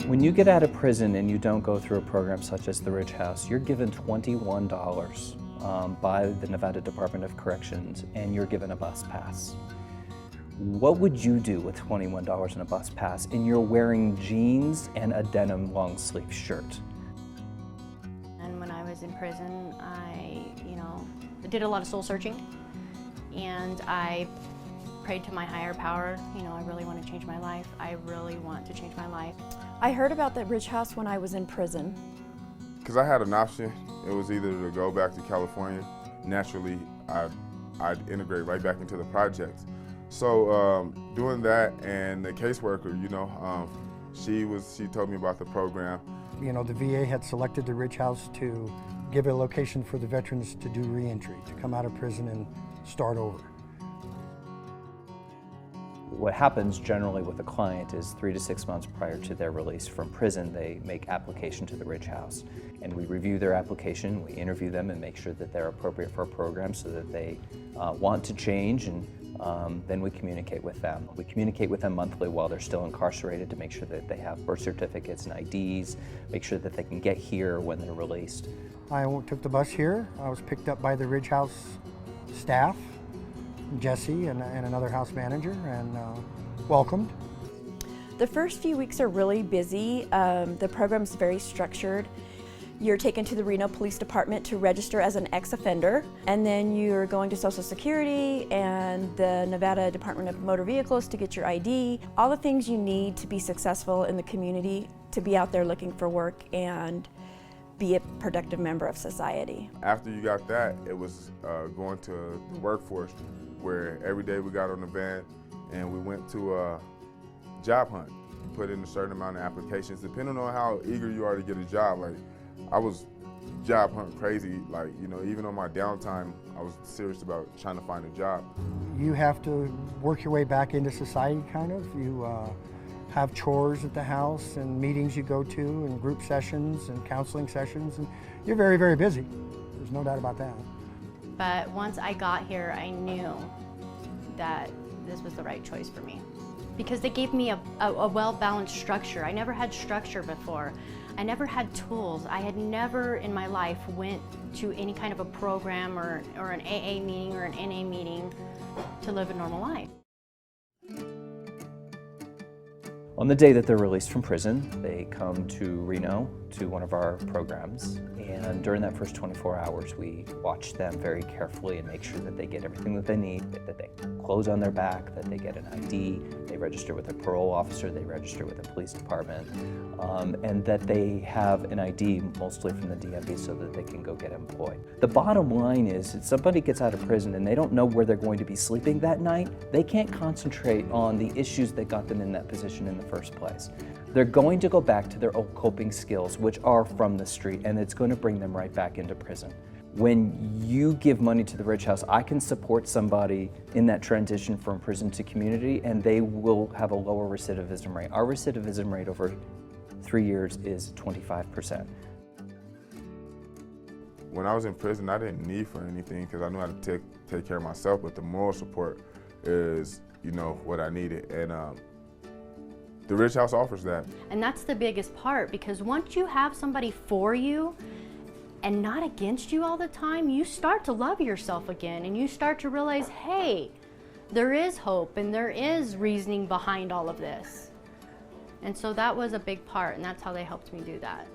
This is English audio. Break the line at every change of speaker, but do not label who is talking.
When you get out of prison and you don't go through a program such as the Ridge House, you're given $21 by the Nevada Department of Corrections, and you're given a bus pass. What would you do with $21 and a bus pass and you're wearing jeans and a denim long sleeve shirt?
And when I was in prison, I did a lot of soul searching, and I prayed to my higher power. I really want to change my life. I really want to change my life.
I heard about the Ridge House when I was in prison.
Because I had an option. It was either to go back to California. Naturally, I'd integrate right back into the projects. So doing that, and the caseworker, she told me about the program.
The VA had selected the Ridge House to give a location for the veterans to do reentry, to come out of prison and start over.
What happens generally with a client is 3 to 6 months prior to their release from prison, they make application to the Ridge House. And we review their application, we interview them and make sure that they're appropriate for a program so that they want to change, and then we communicate with them. We communicate with them monthly while they're still incarcerated to make sure that they have birth certificates and IDs, make sure that they can get here when they're released.
I took the bus here. I was picked up by the Ridge House staff, Jesse and another house manager, and welcomed.
The first few weeks are really busy. The program's very structured. You're taken to the Reno Police Department to register as an ex-offender, and then you're going to Social Security and the Nevada Department of Motor Vehicles to get your ID. All the things you need to be successful in the community, to be out there looking for work and be a productive member of society.
After you got that, it was going to the workforce, where every day we got on the van and we went to a job hunt. You put in a certain amount of applications, depending on how eager you are to get a job. Like, I was job hunt crazy. Like, even on my downtime, I was serious about trying to find a job.
You have to work your way back into society, kind of. You have chores at the house and meetings you go to and group sessions and counseling sessions, and you're very, very busy. There's no doubt about that.
But once I got here, I knew that this was the right choice for me, because they gave me a well-balanced structure. I never had structure before. I never had tools. I had never in my life went to any kind of a program or an AA meeting or an NA meeting to live a normal life.
On the day that they're released from prison, they come to Reno to one of our programs, and during that first 24 hours we watch them very carefully and make sure that they get everything that they need, that they have clothes on their back, that they get an ID, they register with a parole officer, they register with the police department, and that they have an ID mostly from the DMV so that they can go get employed. The bottom line is, if somebody gets out of prison and they don't know where they're going to be sleeping that night, they can't concentrate on the issues that got them in that position in the first place. They're going to go back to their old coping skills, which are from the street, and it's going to bring them right back into prison. When you give money to the Ridge House, I can support somebody in that transition from prison to community, and they will have a lower recidivism rate. Our recidivism rate over 3 years is 25%.
When I was in prison, I didn't need for anything because I knew how to take care of myself, but the moral support is, what I needed. And the Ridge House offers that.
And that's the biggest part, because once you have somebody for you and not against you all the time, you start to love yourself again, and you start to realize, hey, there is hope and there is reasoning behind all of this. And so that was a big part, and that's how they helped me do that.